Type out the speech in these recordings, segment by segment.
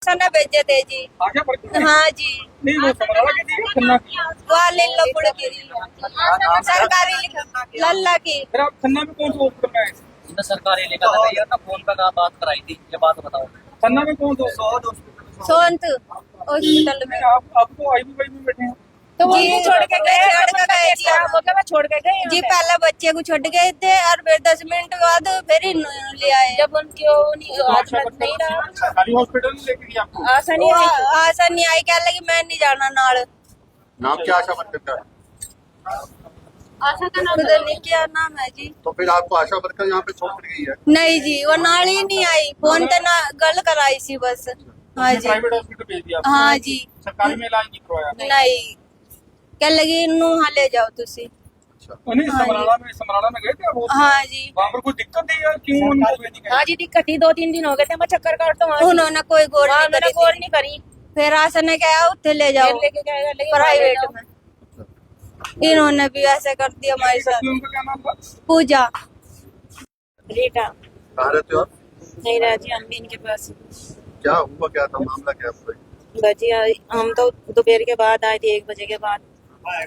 सना भेजे थे जी। आशा वर्कर हाँ जी। नहीं, वो समराला की थी या खन्ना की? वहाँ लीलोपुर की सरकारी लल्ला की। फिर आप खन्ना में कौन से हॉस्पिटल में आए? मैं सरकारी लेकर लगाई है ना, फोन पर कहाँ बात कराई थी, ये बात बताओ। खन्ना में कौन से हॉस्पिटल? सोनत हॉस्पिटल में। आपको आई में बैठे हैं तो वो जी, नहीं छोड़ के गए, छोड़ के गए जी। मतलब मैं छोड़ के गए जी पहले बच्चे को छोड़ गए थे और फिर 10 मिनट बाद फिर ही ले आए। जब उनकी वो हालत नहीं रहा, सरकारी हॉस्पिटल में लेके गए आपको? आसानी वो है। आशा नहीं आई, क्या लगी मैं नहीं जाना नाल। नाम क्या आशा वर्कर का? आशा का नाम पता नहीं क्या नाम है जी। तो फिर आपको आशा वर्कर यहाँ पे छोड़ गई है? नहीं जी, वो नाल ही नहीं आई, फोन पे ना गल कराई सी बस। हाँ जी। प्राइवेट हॉस्पिटल भेज दिया आपको? हाँ जी। सरकारी में इलाज नहीं करवाया? नहीं, क्या लगी इनू हाँ ले जाओ तुसी। नहीं, समराला में गए थे आप? हाँ जी। वहाँ पर कोई दिक्कत थी या क्यों उनको भेजी गई? हाँ जी, दिक्कत थी, 2-3 दिन हो गए थे मैं चक्कर काटता हूँ। उन्होंने कोई गौर वहाँ नहीं मैंने करी गौर थी। नहीं करी, फिर आशा ने कहा उत्थे ले जाओ फिर लेके गए, लेकिन प्राइवेट में। इन्होंने भी ऐसे कर दिया हमारे साथ। उनका क्या नाम था? पूजा। रीटा कहाँ रहते हो आप? नहीं रहा जी, हम भी इनके पास। क्या हुआ, क्या था मामला, क्या हुआ? बची हम तो दोपहर के बाद आए थे, 1 बजे के बाद।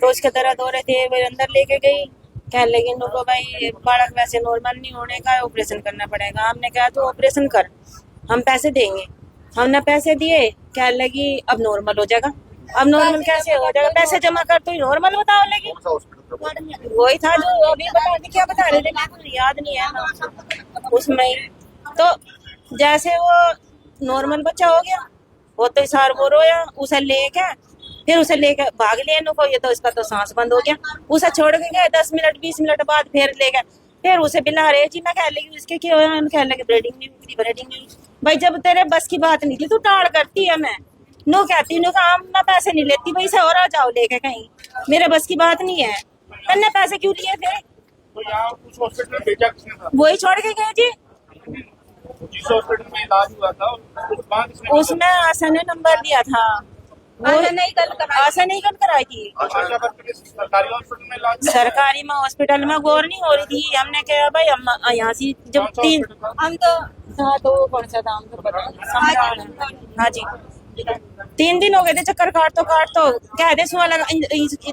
तो उसके दर्द हो रहे थे, वो अंदर लेके गई, कहने लगी इनको भाई बालक वैसे नॉर्मल नहीं होने का, ऑपरेशन करना पड़ेगा। हमने कहा तो ऑपरेशन कर, हम पैसे देंगे। हमने पैसे दिए, कहने लगी अब नॉर्मल हो जाएगा। अब नॉर्मल कैसे हो जाएगा, पैसे जमा कर तो ही नॉर्मल बताओ। लेकिन कौन सा हॉस्पिटल था? वही था जो अभी बता दी, क्या बता रहे थे, मेरे को याद नहीं है ना उसमें ही। तो जैसे वो नॉर्मल बच्चा हो गया, वो तो इशार वो रोया, उसे लेके फिर उसे लेके भाग लिया इनको, ये तो इसका तो सांस बंद हो गया। उसे छोड़ के गए, 10 मिनट 20 मिनट बाद फिर ले गए, फिर उसे बिला रहे जी। मैं कह लगी उसके क्या हुआ, कह लगे ब्लीडिंग नहीं हुई, ब्लीडिंग नहीं हुई। भाई जब तेरे बस की बात नहीं थी, तू टाल करती है। मैं नो कहती नो कहा मैं पैसे नहीं लेती, भाई से और आ जाओ लेके कहीं, मेरे बस की बात नहीं है। मैंने पैसे क्यों लिए थे? तो यहाँ उस हॉस्पिटल में भेजा किसने था? वही छोड़ के गए जी। जिस हॉस्पिटल में इलाज हुआ था वहाँ किसने? उसमें आशा ने नंबर दिया था, वो आशा नहीं गल कराई। आशा नहीं कर कराई थी। आशा वर्कर के सरकारी हॉस्पिटल में इलाज? सरकारी में हॉस्पिटल में गौर नहीं हो रही थी। हमने कहा भाई हम यहाँ से जब 3 हम तो था, तो कौन सा था हमको पता नहीं। हाँ जी, 3 दिन हो गए थे चक्कर काट तो कहते सुआ लगा,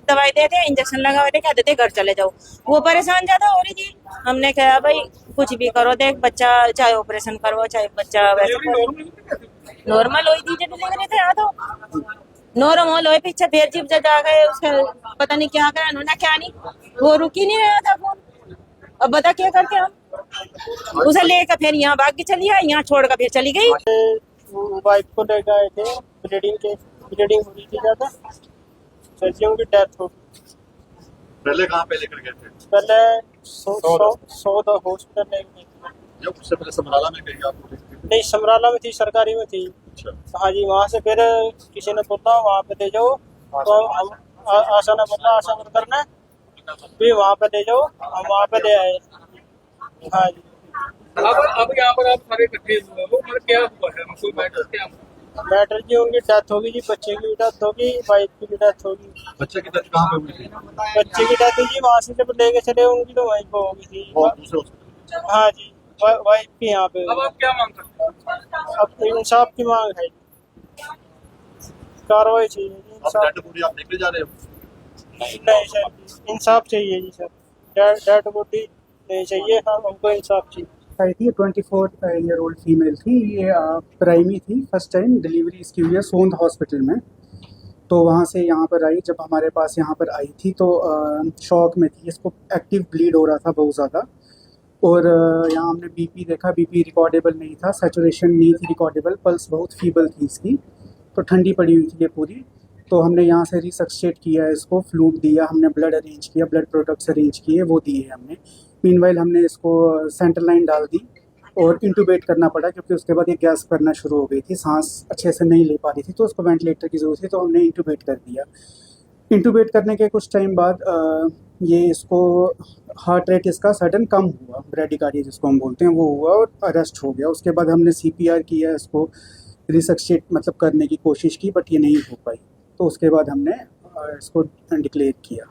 दवाई देते, इंजेक्शन लगा हुए थे, कहते थे घर चले जाओ। वो परेशान ज्यादा हो रही थी। हमने कहा भाई कुछ भी करो, देख बच्चा चाहे ऑपरेशन करवाओ, चाहे बच्चा वैसे नॉर्मल हुई थी। जब डिलीवरी थे यहाँ तो नॉर्मल हुए, पीछे फिर जीप जा गए, उसका पता नहीं क्या करा उन्होंने, क्या नहीं, वो रुक ही नहीं रहा था फोन। अब बता क्या करते हम, उसे लेकर फिर यहाँ भाग के चली आई, यहाँ छोड़ कर फिर चली गई। वाइफ को ले गए थे, ब्लीडिंग हो रही थी ज्यादा, सर्जियों की डेथ हो गई। पहले कहाँ पे लेकर गए थे? पहले सौदा हॉस्पिटल ले गए थे। जब उससे पहले समराला में गई आपको? नहीं, समराला में थी, सरकारी में थी। अच्छा। हाँ जी, वहाँ से फिर किसी ने बोला वहाँ पे ले जाओ, तो हम आशा ने बोला, आशा वर्कर ने भी वहाँ पे ले जाओ, हम वहाँ पे ले आए। हाँ जी। अब यहाँ पर आप सारे इकट्ठे हुए हो, मतलब क्या हुआ है, कोई मैटर क्या हुआ? मैटर जी उनकी डेथ होगी जी, बच्चे की भी डेथ होगी, वाइफ की भी डेथ होगी। बच्चे की डेथ कहाँ पे हुई थी? बच्चे की डेथ जी वहाँ से जब लेके चले, उनकी तो वहीं पे होगी थी। वो दूसरे हॉस्पिटल? हाँ जी, वाइफ भी यहाँ पे। अब आप क्या मांग सकते हो? अब इंसाफ की मांग है, कार्रवाई चाहिए जी, अब इंसाफ। डेड बॉडी आप लेके जा रहे हो? नहीं सर, इंसाफ चाहिए जी सर, डेड बॉडी नहीं चाहिए, हमको इंसाफ चाहिए। आई थी 24 ईयर ओल्ड फीमेल थी। ये प्राइमी थी, फर्स्ट टाइम डिलीवरी इसकी हुई है सोंद हॉस्पिटल में। तो वहाँ से यहाँ पर आई, जब हमारे पास यहाँ पर आई थी तो शॉक में थी, इसको एक्टिव ब्लीड हो रहा था बहुत ज़्यादा। और यहाँ हमने बीपी देखा, बीपी रिकॉर्डेबल नहीं था, सैचुरेशन नहीं थी रिकॉर्डेबल, पल्स बहुत फीबल थी इसकी, तो ठंडी पड़ी हुई थी ये पूरी। तो हमने यहाँ से रिसक्सेट किया, इसको फ्लूइड दिया, हमने ब्लड अरेंज किया, ब्लड प्रोडक्ट्स अरेंज किए, वो दिए हमने। मीनवाइल हमने इसको सेंटर लाइन डाल दी और इंटूबेट करना पड़ा, क्योंकि उसके बाद ये गैस करना शुरू हो गई थी, सांस अच्छे से नहीं ले पा रही थी, तो उसको वेंटिलेटर की ज़रूरत थी, तो हमने इंटूबेट कर दिया। इंटूबेट करने के कुछ टाइम बाद ये इसको हार्ट रेट इसका सडन कम हुआ, ब्रेडिकार्डिया जिसको हम बोलते हैं, वो हुआ और अरेस्ट हो गया। उसके बाद हमने CPR किया, इसको रिसक्सेट मतलब करने की कोशिश की, बट ये नहीं हो पाई। तो उसके बाद हमने इसको डिक्लेयर किया।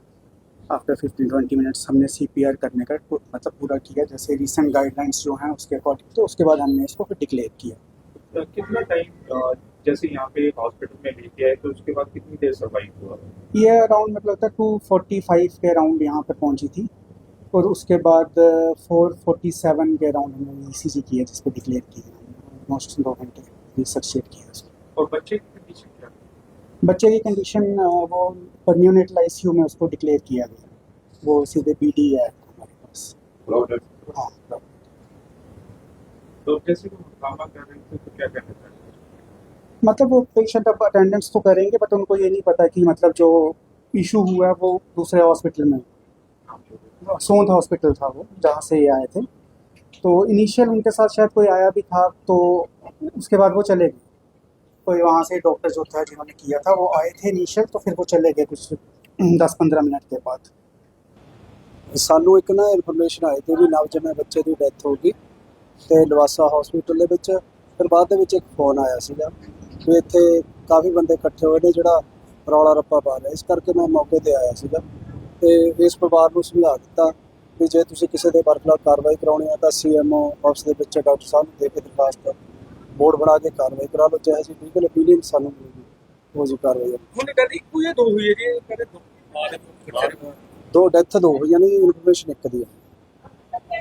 आफ्टर 15-20 मिनट्स हमने CPR करने का मतलब पूरा किया, जैसे रिसेंट गाइडलाइंस जो हैं उसके अकॉर्डिंग। तो उसके बाद हमने इसको फिर डिक्लेयर किया। कितना टाइम जैसे यहाँ पे हॉस्पिटल में लेके आए तो उसके बाद कितनी देर सर्वाइव हुआ? ये अराउंड मतलब था 245 के अराउंड यहाँ पर पहुँची थी और उसके बाद 447 के अराउंड हमने ECG किया जिसको डिक्लेयर किया ऑलमोस्ट 2 घंटे रिसर्चेट किया उसको। और बच्चे की कंडीशन क्या? बच्चे की कंडीशन वो पर न्यूनेटल ICU में उसको डिक्लेयर किया गया, वो सीधे BD है हमारे पास। हाँ, तो जैसे वो हंगामा कर रहे थे तो क्या कहना चाहते हैं? मतलब वो पेशेंट अब अटेंडेंस तो करेंगे बट उनको ये नहीं पता कि मतलब जो इशू हुआ है वो दूसरे हॉस्पिटल में, सोंध हॉस्पिटल था वो जहाँ से ये आए थे। तो इनिशियल उनके साथ शायद कोई आया भी था तो उसके बाद वो चले गए। कोई वहाँ से डॉक्टर जो था जिन्होंने किया था वो आए थे इनिशियल, तो फिर वो चले गए कुछ 10-15 मिनट के बाद। ਸਾਨੂੰ ਇੱਕ ਨਾ ਇਨਫੋਰਮੇਸ਼ਨ ਆਈ ਤੇ ਵੀ ਨਵਜੰਮੇ ਬੱਚੇ ਦੀ ਡੈਥ ਹੋ ਗਈ ਤੇ ਲਵਾਸਾ ਹਸਪੀਟਲ ਦੇ ਵਿੱਚ। ਫਿਰ ਬਾਅਦ ਦੇ ਵਿੱਚ ਇੱਕ ਫੋਨ ਆਇਆ ਸੀਗਾ ਵੀ ਇੱਥੇ ਕਾਫੀ ਬੰਦੇ ਇਕੱਠੇ ਹੋਏ ਨੇ ਜਿਹੜਾ ਰੌਲਾ ਰੱਪਾ ਪਾ ਰਿਹਾ। ਇਸ ਕਰਕੇ ਮੈਂ ਮੌਕੇ ਤੇ ਆਇਆ ਸੀਗਾ ਤੇ ਇਸ ਪਰਿਵਾਰ ਨੂੰ ਸਮਝਾ ਦਿੱਤਾ ਵੀ ਜੇ ਤੁਸੀਂ ਕਿਸੇ ਦੇ ਬਰਖਲਾਫ ਕਾਰਵਾਈ ਕਰਾਉਣੀ ਹੈ ਤਾਂ CMO ਆਫਿਸ ਦੇ ਵਿੱਚ ਡਾਕਟਰ ਸਾਹਿਬ ਨੂੰ ਦੇ ਕੇ ਦਰਖਾਸਤ ਬੋਰਡ ਬਣਾ ਕੇ ਕਾਰਵਾਈ ਕਰਾ ਲਓ, ਚਾਹੇ ਅਸੀਂ ਲੀਗਲ ਓਪੀਨੀਅਨ ਸਾਨੂੰ ਮਿਲੇਗੀ ਉਹ ਜੀ ਕਾਰਵਾਈ। ਉਹਨੇ ਕਹਿੰਦੇ ਇੱਕੋ ਹੀ ਦੋ ਹੋਈ ਹੈ ਜੀ, ਕਹਿੰਦੇ ਦੋ ਦੋ ਡੈਥ ਦੋ ਹੋਈਆਂ ਨੇ, ਇਨਫੋਰਮੇਸ਼ਨ ਇੱਕ ਦੀ ਹੈ।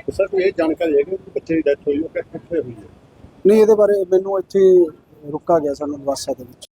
तो सर ये जानकारी है कि बच्चे की डेथ हुई है कितने हुई है? ਨਹੀਂ ਇਹਦੇ ਬਾਰੇ ਮੈਨੂੰ ਇੱਥੇ ਰੁਕਾ ਗਿਆ ਸਾਨੂੰ ਲਵਾਸਾ ਦੇ ਵਿੱਚ।